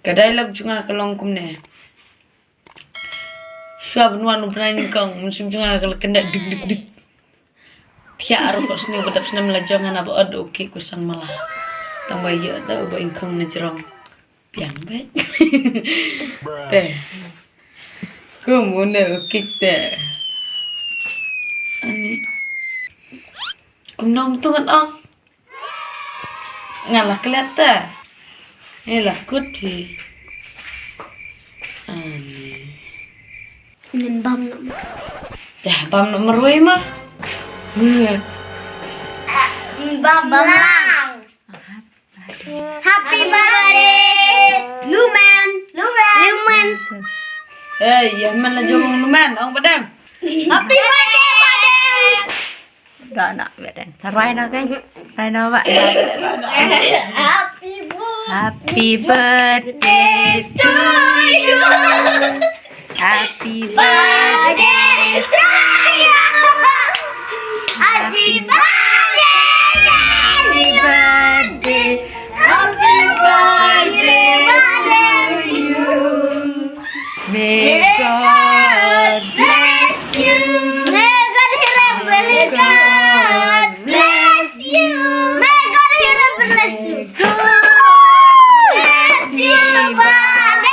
Kadai lag junga kalong kumne. Suab nuan ubrain kong musim junga kal kenda dik. Tia aru kos ni badap senam lajongan apa od oke kusan malah. Tang bayi ada uba ingkong na jerong. Piang bet. Teh. Kumune oke teh. Ani. Kumnom tungan ong. Ngalah kelihatan. Lah kudi. Ani. Nên băm nó. Dah bam nomor wei mah. Băm lang. Happy birthday, Luman. Ya mana jong luman ong padang. Happy birthday, Padang. Đó nọ vậy đây. Thà rai nó cái. Rai nó vậy. Happy Happy birthday to you. Happy birthday birthday to you. Happy birthday. Happy birthday. Happy birthday to you. May God bless you. May God hear and bless God bless you. May God hear and bless you. Bless you, Padang.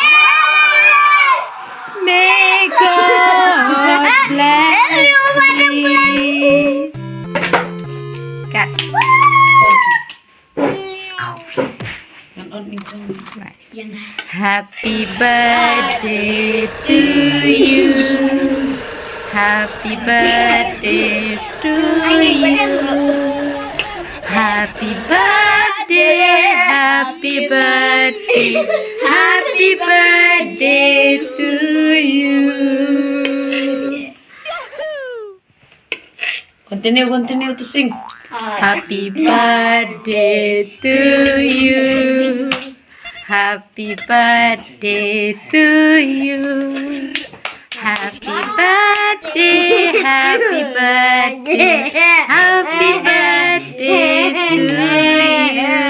May God bless you. Cut. Kan on ingkong. Happy birthday to you. Happy birthday to you. Happy birthday, happy birthday, happy birthday to you. Continue to sing. Happy birthday to you. Happy birthday to you. Happy birthday, happy birthday, happy birthday to you.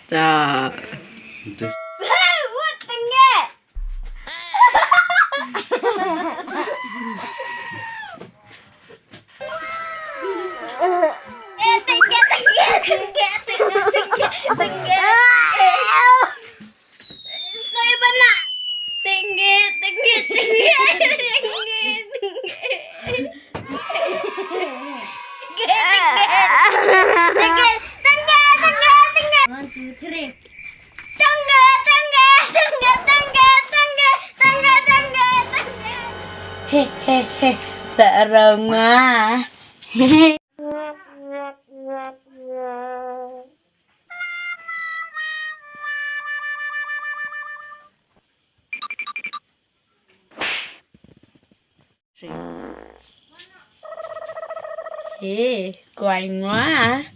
Dạ. One, two, three. Hehehe, sarang ah. Hehe. Ê, quay quá à.